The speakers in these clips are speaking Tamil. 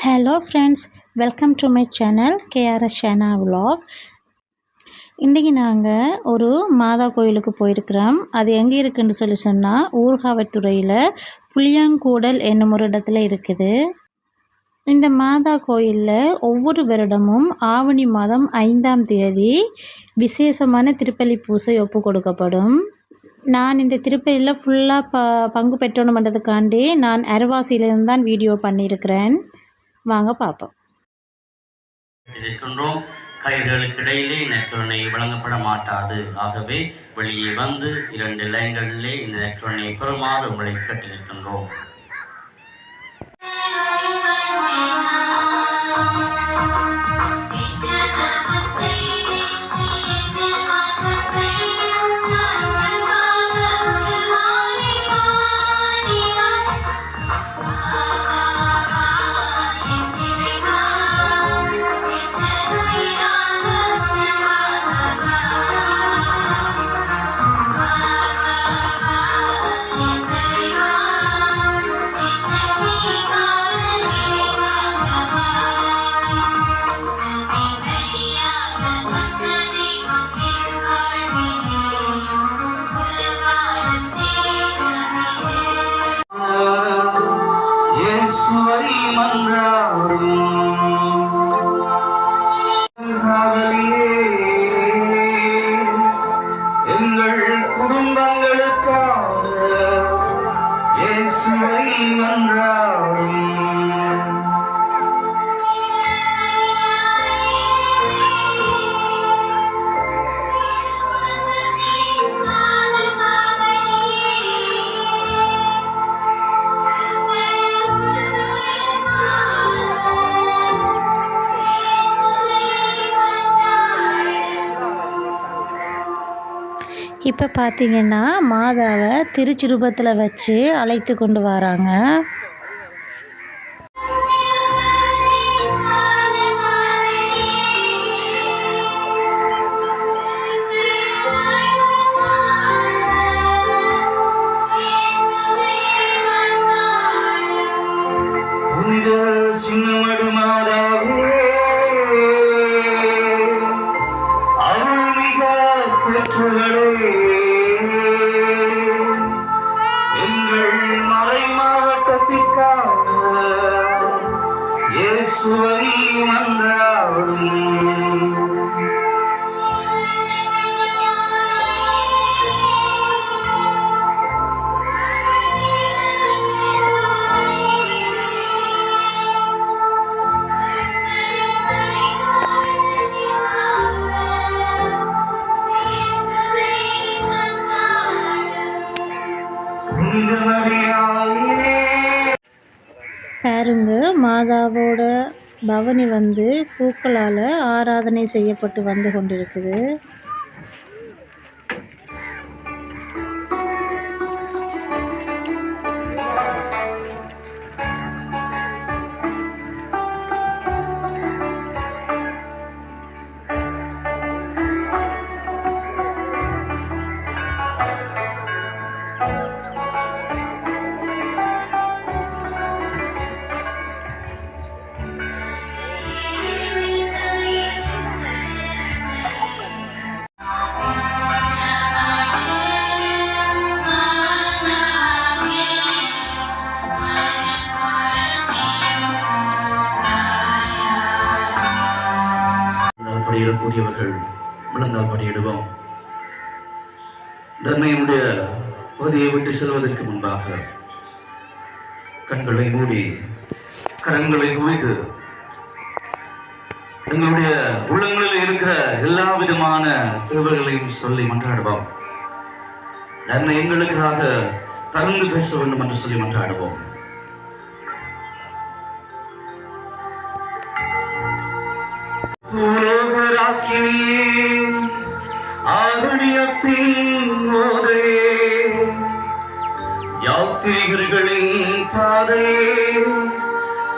Hello friends, welcome to my channel KRS Shena vlog. இன்றைக்கி நாங்கள் ஒரு மாதா கோயிலுக்கு போயிருக்கிறோம். அது எங்கே இருக்குன்னு சொன்னால் ஊர்காவத்துறையில் புளியாங்கூடல் என்னும் ஒரு இடத்துல இருக்குது. இந்த மாதா கோயிலில் ஒவ்வொரு வருடமும் ஆவணி மாதம் 5ஆம் தேதி விசேஷமான திருப்பலி பூசை ஒப்பு கொடுக்கப்படும். நான் இந்த திருப்பலியில் ஃபுல்லாக பங்கு பெற்றணுன்றதுக்காண்டி நான் அரவாசியிலிருந்து தான் வீடியோ பண்ணியிருக்கிறேன். வாங்க பார்ப்போம். கயிறுகளுக்கு இடையிலே நெற்றொன்னை வழங்கப்பட மாட்டாது. ஆகவே வெளியே வந்து 2 லைன்களிலே இந்த நெற்றொன்னை பெறுமாறு உங்களை கேட்டிருக்கின்றோம். இப்போ பார்த்தீங்கன்னா மாதாவை திருச்சிருபத்தில் வச்சு அழைத்து கொண்டு வராங்க. பாருங்க, மாதாவோட பவனி பூக்களால் ஆராதனை செய்யப்பட்டு வந்து கொண்டிருக்குது. படியிடக்கூடியவர்கள் முழங்கால் படியிடுவோம். தன்மையினுடைய பகுதியை விட்டு செல்வதற்கு முன்பாக கண்களை மூடி கரங்களை குவித்து எங்களுடைய உள்ளங்களில் இருக்கிற எல்லா விதமான தேவைகளையும் சொல்லி மன்றாடுவோம். தன்மை எங்களுக்காக பறந்து பேச வேண்டும் என்று சொல்லி மன்றாடுவோம். யாத்திரிகளின் பாதையே,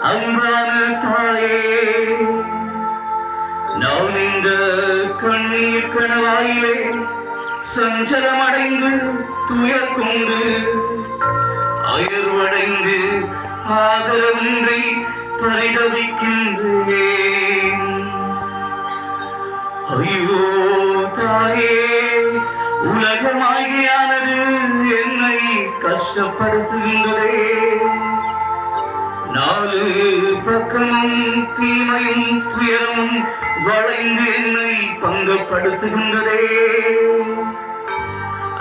அன்பான தாயே, நான் இந்த கண்ணீர் கணவாயிலே சஞ்சலமடைந்து துயர் கொண்டு அயர்வடைந்து ஆதரவின்றி பரிதவிக்கின்றேன். ஐயோ தாயே, உலகமாகியானது என்னை கஷ்டப்படுத்துகின்றதே. நாலு பக்கமும் தீமையும் துயரமும் வளைந்து என்னை பங்கப்படுத்துகின்றதே.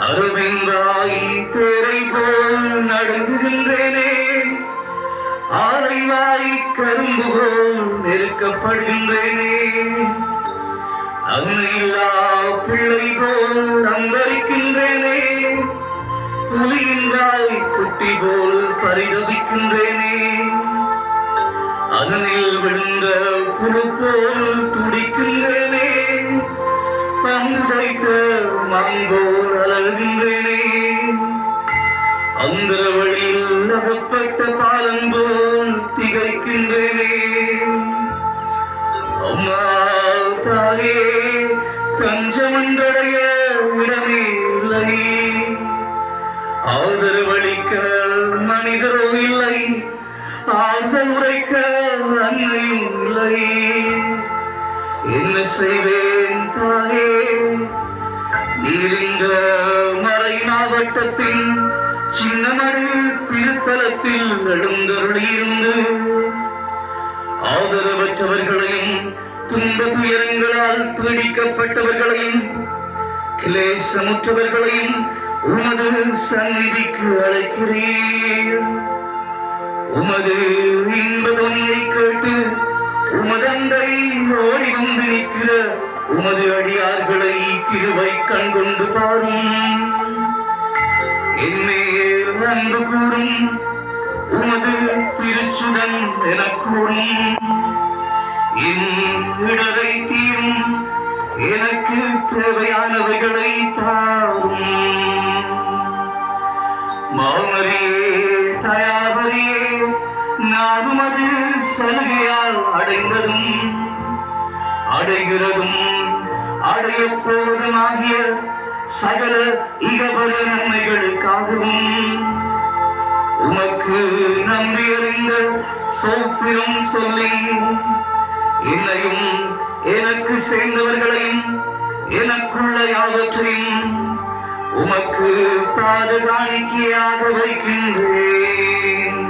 அரவிந்தாய் தேரை போல் நடுங்குகின்றேனே. ஆலைவாய் கரும்பு போல் நெருக்கப்படுகின்றேனே. அன்னையில்லா பிள்ளை போல் அங்கரிக்கின்றேனே. புலியின்றாய் குட்டி போல் பரிதவிக்கின்றேனே. அதனில் விழுந்த புழு போல் துடிக்கின்றேனே. பங்குதைத்த மாங்கோல் அலர்கின்றேனே. அந்த வழியில் அகப்பட்ட பாலம் போல் திகைக்கின்றேனே. அம்மா தாயே, தஞ்சமன்றடைய இடமே இல்லை. ஆதரவளிக்க மனிதரோ இல்லை. ஆறுதல் உரைக்க அன்னையும் இல்லை. என்ன செய்வேன் தாயே? நீர் இந்த மறை மாவட்டத்தின் சின்னமடு திருத்தலத்தில் எழுந்தருளியிருந்து ஆதரவற்றவர்களையும் துன்ப துயரங்களால் பீடிக்கப்பட்டவர்களையும் கிளேசமுற்றவர்களையும் உமது சந்நிதிக்கு அழைக்கிறீர். உமது இன்பதொனியை கேட்டு உமதந்தை ஓடி வந்து நிற்கிற உமது அடியார்களை கிருபை கண்கொண்டு பாரும். என்மேல் அன்பு கூறும் உமது திருச்சுடன் எனக்கூறும். என் இடரை தீரும் எனக்கு தேவையானவைகளை தாரும். மாமரியே, தயாபரியே, நானும் அது சலுகையால் அடைந்ததும் அடைகிறதும் அடையப்போவதுமாகிய சகல இகபர நன்மைகளுக்காகவும் உமக்கு நம்பியறிந்த சோத்திரம் சொல்லி என்னையும் எனக்கு சேர்ந்தவர்களையும் எனக்குள்ள யாவற்றையும் உமக்கு பாதுகாணிக்கையாக வைக்கின்றேன்.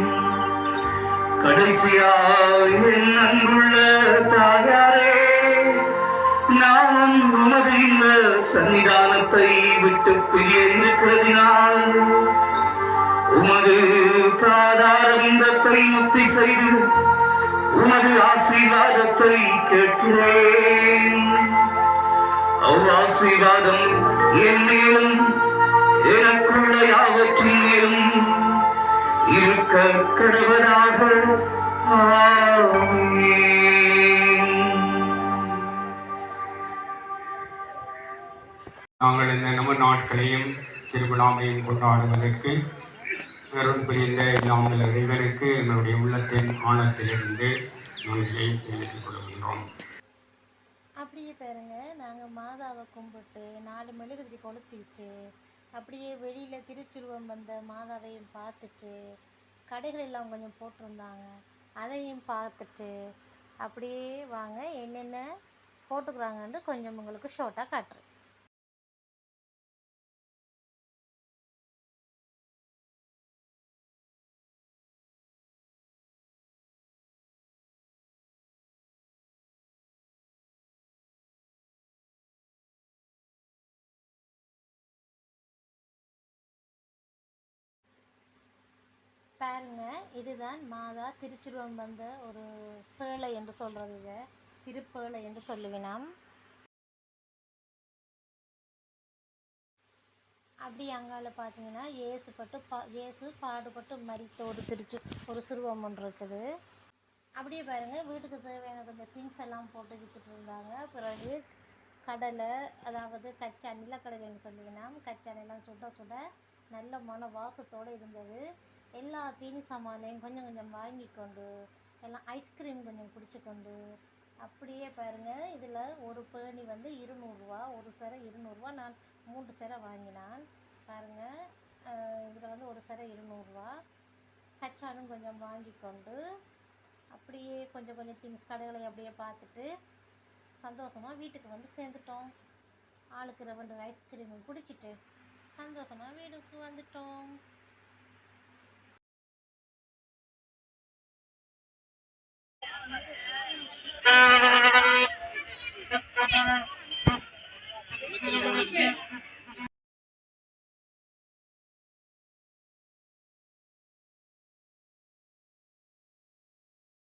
கடைசியாய் என் அன்புள்ள தாயாரே, நான் உமது இந்த சன்னிதானத்தை விட்டு பிரிந்திருக்கிறதினால் உமது பாதாரவிந்தத்தை முக்தி செய்து உமது ஆசீர்வாதத்தை கேட்கிறேன். அவ்வாசீர்வாதம் என் மேலும் எனக்குள்ள யாவற்றின் மேலும் இருக்க கடவதாக. நாங்கள் இந்த நம்ம நாட்களையும் திருவிழாவையும் கொண்டாடுவதற்கு அருள் புரிந்த நாங்கள் இறைவனுக்கு எங்களுடைய உள்ளத்தின் ஆழத்திலிருந்து நன்றியை தெரிவித்துக் கொள்கின்றோம். அப்படியே பாருங்க, நாங்கள் மாதாவை கும்பிட்டு 4 மெழுகுதிரி கொளுத்திட்டு அப்படியே வெளியில் திருச்சுருவம் வந்த மாதாவையும் பார்த்துட்டு கடைகள் எல்லாம் கொஞ்சம் போட்டிருந்தாங்க, அதையும் பார்த்துட்டு அப்படியே வாங்க என்னென்ன போட்டுக்கிறாங்கன்னு கொஞ்சம் உங்களுக்கு ஷார்ட்டாக காட்டுறேன். பாருங்க, இதுதான் மாதா திருச்சுருவம் வந்த ஒரு பேழை என்று சொல்கிறது. இதை திருப்பேழை என்று சொல்லுவினாம். அப்படி அங்கால பார்த்தீங்கன்னா இயேசு பாடுபட்டு மரித்த ஒரு சுருவம் ஒன்று இருக்குது. அப்படியே பாருங்கள், வீட்டுக்கு தேவையான கொஞ்சம் திங்ஸ் எல்லாம் போட்டு விற்றுட்டு இருந்தாங்க. பிறகு கடலை, அதாவது கச்சா நிலக்கடலைன்னு சொல்லுவினாம். கச்சானெல்லாம் சுட சுட நல்ல மன வாசத்தோடு இருந்தது. எல்லா தீனி சாமானையும் கொஞ்சம் கொஞ்சம் வாங்கி கொண்டு எல்லாம் ஐஸ்கிரீம் கொஞ்சம் குடிச்சுக்கொண்டு அப்படியே பாருங்கள். இதில் ஒரு பேணி வந்து 200 ரூபா, ஒரு சரை 200 ரூபா. நான் 3 சரை வாங்கினான். பாருங்கள், இதில் வந்து ஒரு சரை 200 ரூபா. கச்சானும் கொஞ்சம் வாங்கி கொண்டு அப்படியே கொஞ்சம் கொஞ்சம் திங்ஸ் கடைகளை அப்படியே பார்த்துட்டு சந்தோஷமாக வீட்டுக்கு வந்து சேர்ந்துட்டோம். ஆளுக்கு 2 ஐஸ்கிரீமும் குடிச்சிட்டு சந்தோஷமாக வீட்டுக்கு வந்துட்டோம்.